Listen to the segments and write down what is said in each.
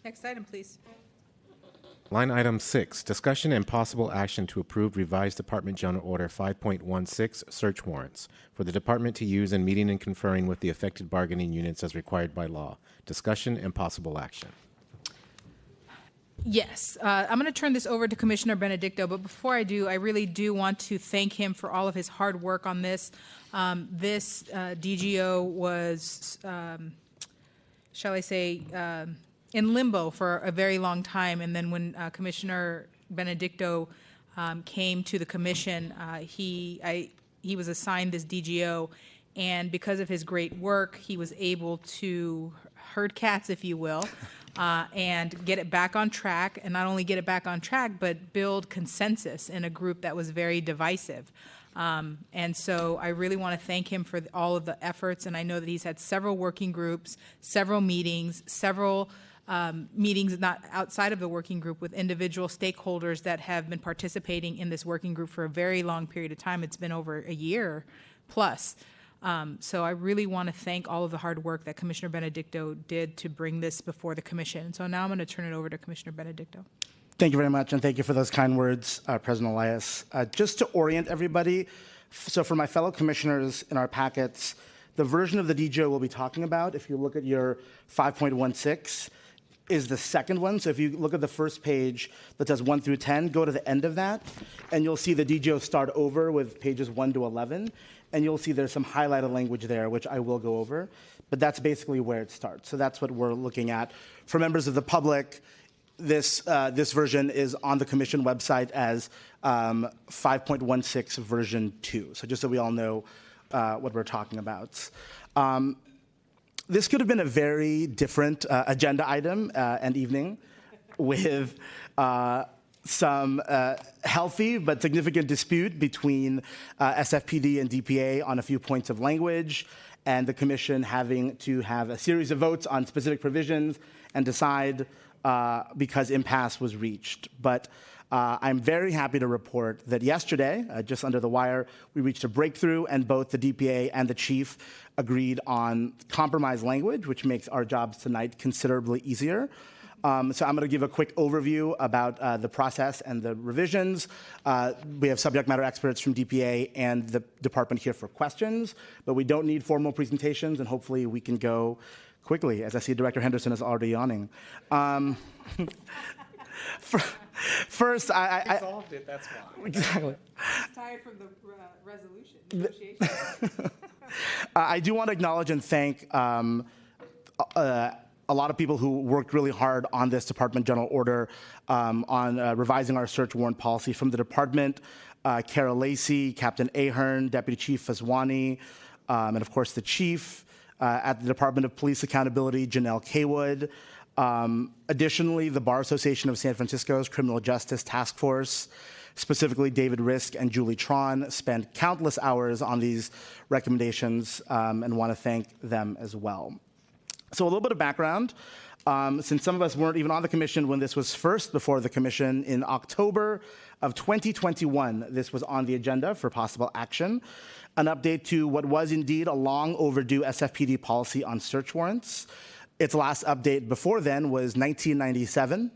Next item, please. Line item 6, discussion and possible action to approve revised Department General Order 5.16 search warrants for the department to use in meeting and conferring with the affected bargaining units as required by law. Discussion and possible action. Yes, I'm going to turn this over to Commissioner Benedicto, but before I do, I really do want to thank him for all of his hard work on this. This DGO was, shall I say, in limbo for a very long time, and then when Commissioner Benedicto came to the commission, he was assigned this DGO, and because of his great work, he was able to herd cats, if you will, and get it back on track, and not only get it back on track, but build consensus in a group that was very divisive. And so I really want to thank him for all of the efforts, and I know that he's had several working groups, several meetings, several meetings not outside of the working group with individual stakeholders that have been participating in this working group for a very long period of time. It's been over a year plus. So I really want to thank all of the hard work that Commissioner Benedicto did to bring this before the commission. So now I'm going to turn it over to Commissioner Benedicto. Thank you very much, and thank you for those kind words, President Elias. Just to orient everybody, so for my fellow commissioners in our packets, the version of the DGO we'll be talking about, if you look at your 5.16, is the second one. So if you look at the first page that says 1 through 10, go to the end of that, and you'll see the DGO start over with pages 1 to 11, and you'll see there's some highlighted language there, which I will go over, but that's basically where it starts. So that's what we're looking at. For members of the public, this version is on the commission website as 5.16 version 2. So just so we all know what we're talking about. This could have been a very different agenda item and evening with some healthy but significant dispute between SFPD and DPA on a few points of language, and the commission having to have a series of votes on specific provisions and decide because impasse was reached. But I'm very happy to report that yesterday, just under the wire, we reached a breakthrough, and both the DPA and the chief agreed on compromise language, which makes our jobs tonight considerably easier. So I'm going to give a quick overview about the process and the revisions. We have subject matter experts from DPA and the department here for questions, but we don't need formal presentations, and hopefully we can go quickly, as I see Director Henderson is already yawning. First, I solved it, that's why. Exactly. Tired from the resolution negotiation. I do want to acknowledge and thank a lot of people who worked really hard on this Department General Order on revising our search warrant policy. From the department, Kara Lacey, Captain Ahern, Deputy Chief Fazwani, and of course the chief. At the Department of Police Accountability, Janelle Kaywood. Additionally, the Bar Association of San Francisco's Criminal Justice Task Force, specifically David Risk and Julie Tron, spent countless hours on these recommendations and want to thank them as well. So a little bit of background. Since some of us weren't even on the commission when this was first before the commission, in October of 2021, this was on the agenda for possible action. An update to what was indeed a long overdue SFPD policy on search warrants. Its last update before then was 1997.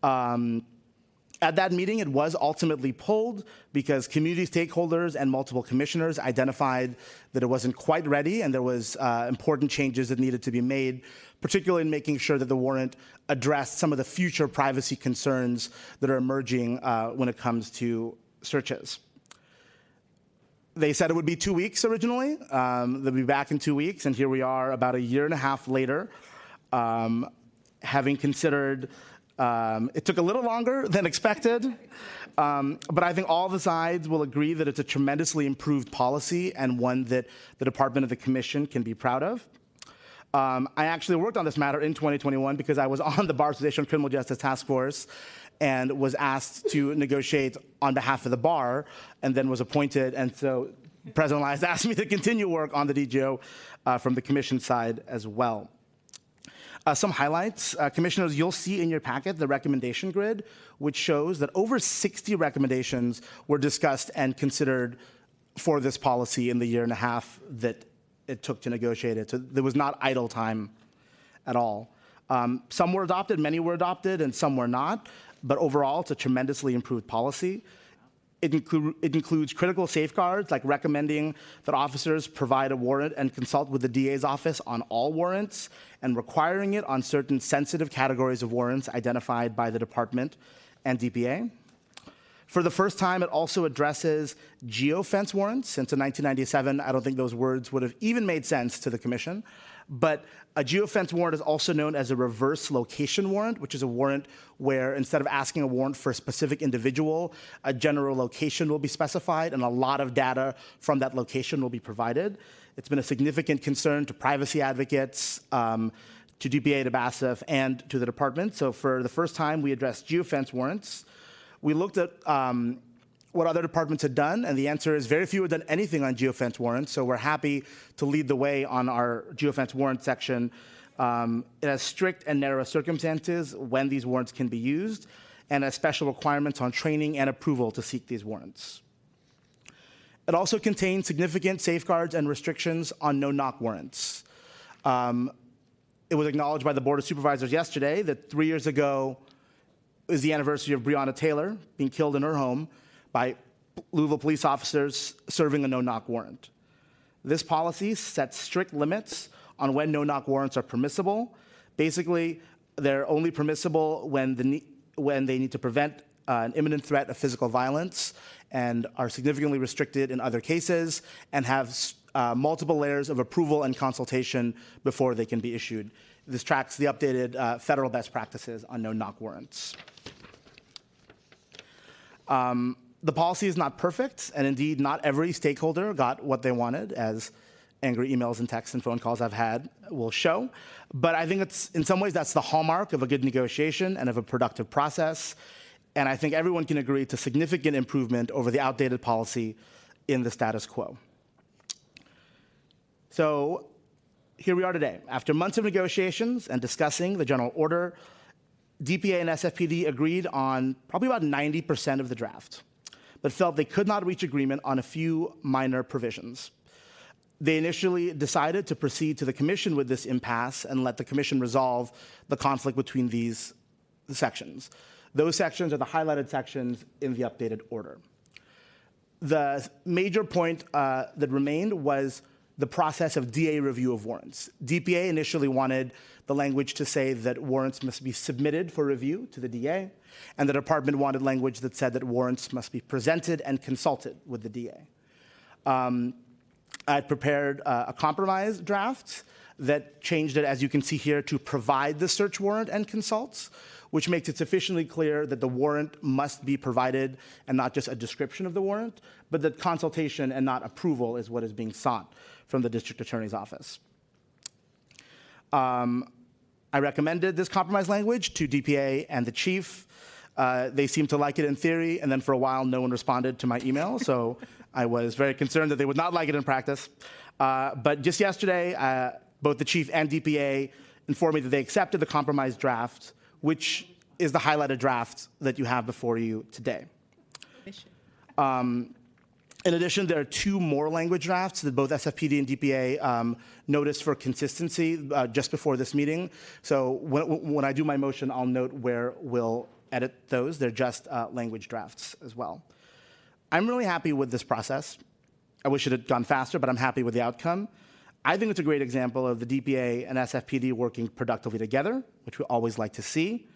At that meeting, it was ultimately pulled because community stakeholders and multiple commissioners identified that it wasn't quite ready, and there was important changes that needed to be made, particularly in making sure that the warrant addressed some of the future privacy concerns that are emerging when it comes to searches. They said it would be 2 weeks originally. They'll be back in 2 weeks, and here we are about a year and a half later, having considered it took a little longer than expected, but I think all the sides will agree that it's a tremendously improved policy and one that the department of the commission can be proud of. I actually worked on this matter in 2021 because I was on the Bar Association Criminal Justice Task Force and was asked to negotiate on behalf of the bar, and then was appointed. And so President Elias asked me to continue work on the DGO from the commission side as well. Some highlights. Commissioners, you'll see in your packet the recommendation grid, which shows that over 60 recommendations were discussed and considered for this policy in the year and a half that it took to negotiate it. So there was not idle time at all. Some were adopted, many were adopted, and some were not. But overall, it's a tremendously improved policy. It includes critical safeguards, like recommending that officers provide a warrant and consult with the DA's office on all warrants, and requiring it on certain sensitive categories of warrants identified by the department and DPA. For the first time, it also addresses geofence warrants. Since in 1997, I don't think those words would have even made sense to the commission. But a geofence warrant is also known as a reverse location warrant, which is a warrant where instead of asking a warrant for a specific individual, a general location will be specified and a lot of data from that location will be provided. It's been a significant concern to privacy advocates, to DPA, to BASF, and to the department. So for the first time, we addressed geofence warrants. We looked at what other departments had done, and the answer is very few had done anything on geofence warrants, so we're happy to lead the way on our geofence warrant section. It has strict and narrow circumstances when these warrants can be used, and has special requirements on training and approval to seek these warrants. It also contains significant safeguards and restrictions on no-knock warrants. It was acknowledged by the Board of Supervisors yesterday that 3 years ago is the anniversary of Breonna Taylor being killed in her home by Louisville police officers serving a no-knock warrant. This policy sets strict limits on when no-knock warrants are permissible. Basically, they're only permissible when they need to prevent an imminent threat of physical violence, and are significantly restricted in other cases, and have multiple layers of approval and consultation before they can be issued. This tracks the updated federal best practices on no-knock warrants. The policy is not perfect, and indeed not every stakeholder got what they wanted, as angry emails and texts and phone calls I've had will show. But I think it's, in some ways, that's the hallmark of a good negotiation and of a productive process. And I think everyone can agree to significant improvement over the outdated policy in the status quo. So here we are today. After months of negotiations and discussing the general order, DPA and SFPD agreed on probably about 90% of the draft, but felt they could not reach agreement on a few minor provisions. They initially decided to proceed to the commission with this impasse and let the commission resolve the conflict between these sections. Those sections are the highlighted sections in the updated order. The major point that remained was the process of DA review of warrants. DPA initially wanted the language to say that warrants must be submitted for review to the DA, and the department wanted language that said that warrants must be presented and consulted with the DA. I prepared a compromise draft that changed it, as you can see here, to provide the search warrant and consults, which makes it sufficiently clear that the warrant must be provided and not just a description of the warrant, but that consultation and not approval is what is being sought from the district attorney's office. I recommended this compromise language to DPA and the chief. They seemed to like it in theory, and then for a while, no one responded to my email, so I was very concerned that they would not like it in practice. But just yesterday, both the chief and DPA informed me that they accepted the compromise draft, which is the highlighted draft that you have before you today. In addition, there are two more language drafts that both SFPD and DPA noticed for consistency just before this meeting. So when I do my motion, I'll note where we'll edit those. They're just language drafts as well. I'm really happy with this process. I wish it had gone faster, but I'm happy with the outcome. I think it's a great example of the DPA and SFPD working productively together, which we always like to see,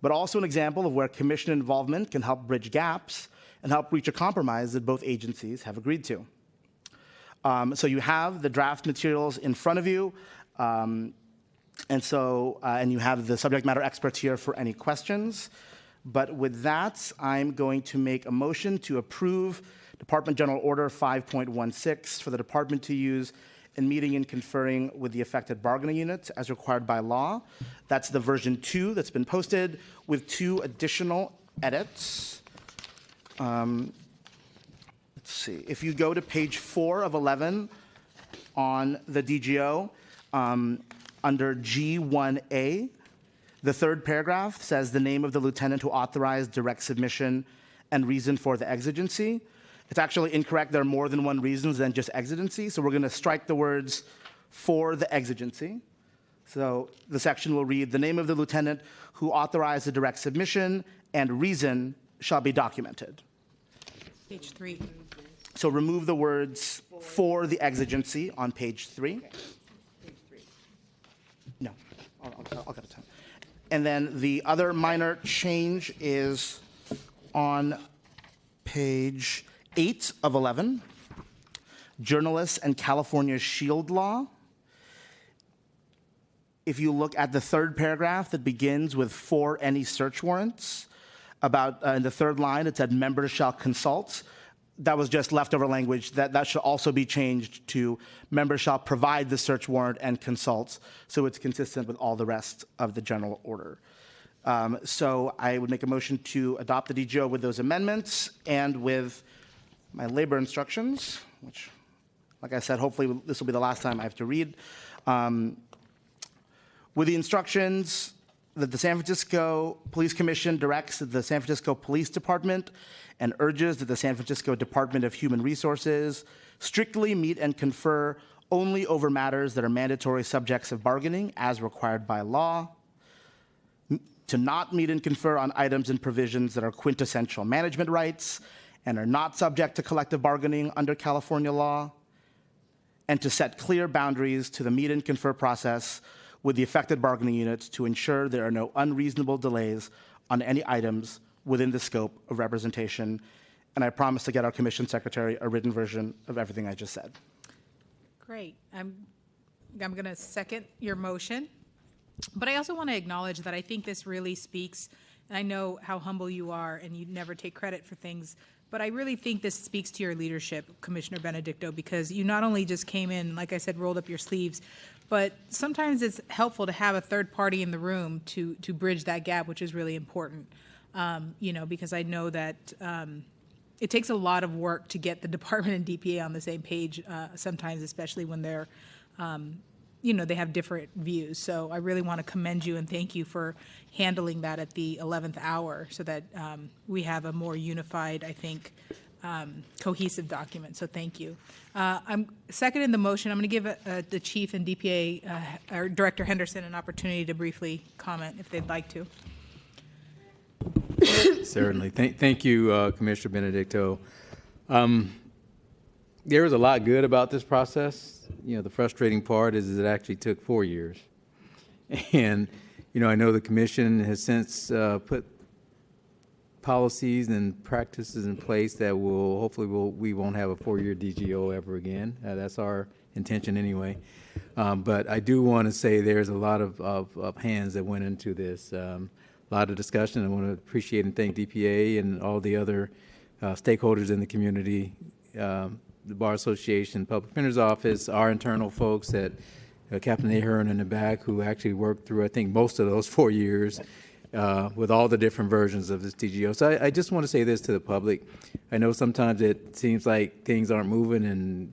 but also an example of where commission involvement can help bridge gaps and help reach a compromise that both agencies have agreed to. So you have the draft materials in front of you, and you have the subject matter experts here for any questions. But with that, I'm going to make a motion to approve Department General Order 5.16 for the department to use in meeting and conferring with the affected bargaining units as required by law. That's the version 2 that's been posted with 2 additional edits. Let's see. If you go to page 4 of 11 on the DGO, under G1A, the third paragraph says the name of the lieutenant who authorized direct submission and reason for the exigency. It's actually incorrect. There are more than one reasons than just exigency. So we're going to strike the words for the exigency. So the section will read, the name of the lieutenant who authorized the direct submission and reason shall be documented. Page 3. So remove the words for the exigency on page 3. No, I'll get it. And then the other minor change is on page 8 of 11, journalists and California Shield Law. If you look at the third paragraph that begins with for any search warrants, about in the third line, it said members shall consult. That was just leftover language. That should also be changed to members shall provide the search warrant and consult, so it's consistent with all the rest of the general order. So I would make a motion to adopt the DGO with those amendments and with my labor instructions, which, like I said, hopefully this will be the last time I have to read. With the instructions that the San Francisco Police Commission directs that the San Francisco Police Department and urges that the San Francisco Department of Human Resources strictly meet and confer only over matters that are mandatory subjects of bargaining as required by law, to not meet and confer on items and provisions that are quintessential management rights and are not subject to collective bargaining under California law, and to set clear boundaries to the meet and confer process with the affected bargaining units to ensure there are no unreasonable delays on any items within the scope of representation. And I promise to get our commission secretary a written version of everything I just said. Great. I'm going to second your motion. But I also want to acknowledge that I think this really speaks, and I know how humble you are and you never take credit for things, but I really think this speaks to your leadership, Commissioner Benedicto, because you not only just came in, like I said, rolled up your sleeves, but sometimes it's helpful to have a third party in the room to bridge that gap, which is really important, because I know that it takes a lot of work to get the department and DPA on the same page sometimes, especially when they're, they have different views. So I really want to commend you and thank you for handling that at the 11th hour so that we have a more unified, I think, cohesive document. So thank you. I'm seconding the motion. I'm going to give the chief and DPA, or Director Henderson, an opportunity to briefly comment if they'd like to. Certainly. Thank you, Commissioner Benedicto. There was a lot good about this process. The frustrating part is it actually took 4 years. And, I know the commission has since put policies and practices in place that will, hopefully we won't have a 4-year DGO ever again. That's our intention anyway. But I do want to say there's a lot of hands that went into this. A lot of discussion. I want to appreciate and thank DPA and all the other stakeholders in the community, the Bar Association, Public Defender's Office, our internal folks that Captain Ahern in the back, who actually worked through, I think, most of those 4 years with all the different versions of this DGO. So I just want to say this to the public. I know sometimes it seems like things aren't moving and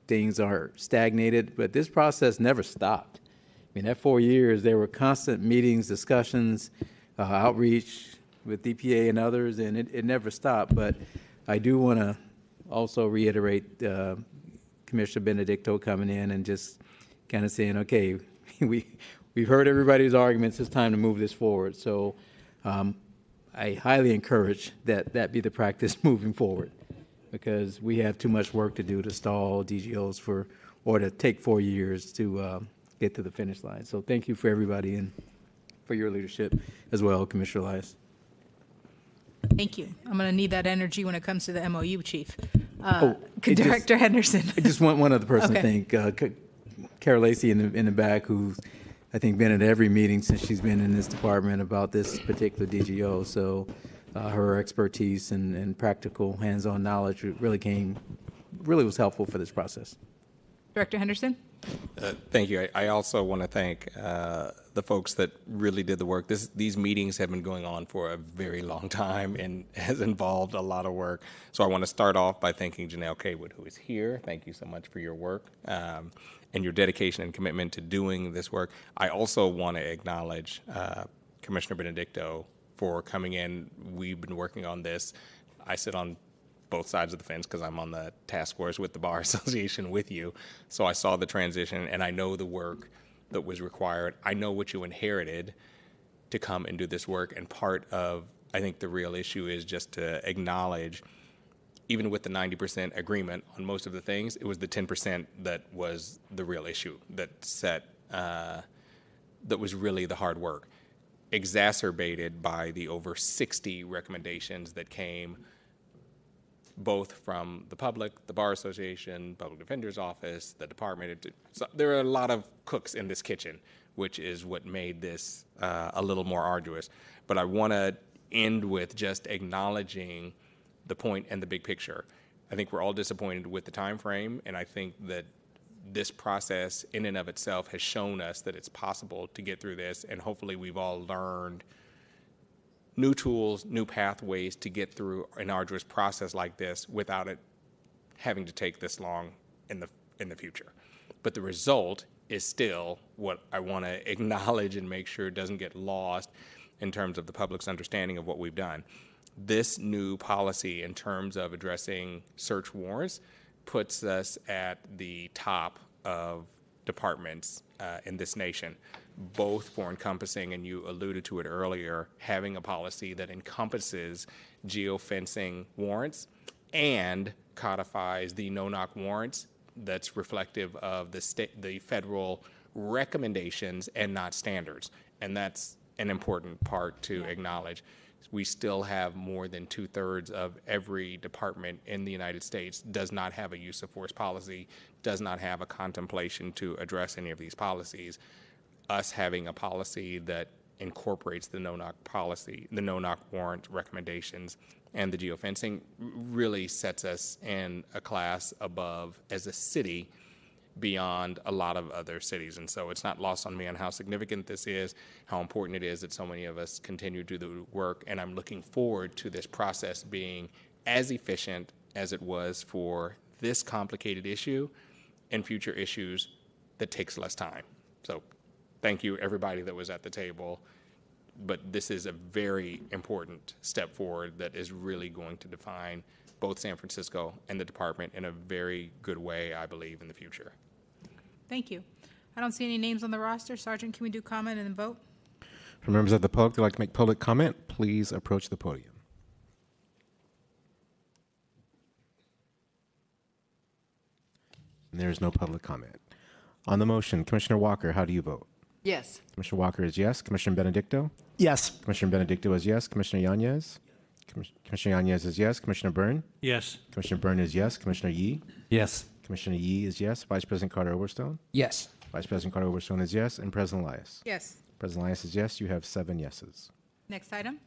things are stagnated, but this process never stopped. I mean, that 4 years, there were constant meetings, discussions, outreach with DPA and others, and it never stopped. But I do want to also reiterate Commissioner Benedicto coming in and just kind of saying, okay, we've heard everybody's arguments. It's time to move this forward. So I highly encourage that be the practice moving forward, because we have too much work to do to stall DGOs or to take 4 years to get to the finish line. So thank you for everybody and for your leadership as well, Commissioner Elias. Thank you. I'm going to need that energy when it comes to the MOU, Chief. Oh, Director Henderson. I just want one other person Okay. to thank. Carol Lacey in the back, who's, I think, been at every meeting since she's been in this department about this particular DGO. So her expertise and practical hands-on knowledge really was helpful for this process. Director Henderson? Thank you. I also want to thank the folks that really did the work. These meetings have been going on for a very long time and has involved a lot of work. So I want to start off by thanking Janelle Kaywood, who is here. Thank you so much for your work and your dedication and commitment to doing this work. I also want to acknowledge Commissioner Benedicto for coming in. We've been working on this. I sit on both sides of the fence because I'm on the task force with the Bar Association with you. So I saw the transition and I know the work that was required. I know what you inherited to come and do this work, and part of, I think, the real issue is just to acknowledge, even with the 90% agreement on most of the things, it was the 10% that was the real issue that was really the hard work, exacerbated by the over 60 recommendations that came both from the public, the Bar Association, Public Defender's Office, the department. So there are a lot of cooks in this kitchen, which is what made this a little more arduous. But I want to end with just acknowledging the point and the big picture. I think we're all disappointed with the time frame, and I think that this process in and of itself has shown us that it's possible to get through this, and hopefully we've all learned new tools, new pathways to get through an arduous process like this without it having to take this long in the future. But the result is still what I want to acknowledge and make sure doesn't get lost in terms of the public's understanding of what we've done. This new policy in terms of addressing search warrants puts us at the top of departments in this nation, both for encompassing, and you alluded to it earlier, having a policy that encompasses geofencing warrants and codifies the no-knock warrants that's reflective of the federal recommendations and not standards. And that's an important part to acknowledge. We still have more than 2/3 of every department in the United States does not have a use of force policy, does not have a contemplation to address any of these policies. Us having a policy that incorporates the no-knock policy, the no-knock warrant recommendations, and the geofencing really sets us in a class above as a city beyond a lot of other cities. And so it's not lost on me on how significant this is, how important it is that so many of us continue to do the work. And I'm looking forward to this process being as efficient as it was for this complicated issue and future issues that takes less time. So thank you, everybody that was at the table. But this is a very important step forward that is really going to define both San Francisco and the department in a very good way, I believe, in the future. Thank you. I don't see any names on the roster. Sergeant, can we do comment and then vote? For members of the public that would like to make public comment, please approach the podium. And there is no public comment. On the motion, Commissioner Walker, how do you vote? Yes. Commissioner Walker is yes. Commissioner Benedicto? Yes. Commissioner Benedicto is yes. Commissioner Yanez? Commissioner Yanez is yes. Commissioner Byrne? Yes. Commissioner Byrne is yes. Commissioner Yee? Yes. Commissioner Yee is yes. Vice President Carter-Overstone? Yes. Vice President Carter-Overstone is yes. And President Elias? Yes. President Elias is yes. You have 7 yeses. Next item.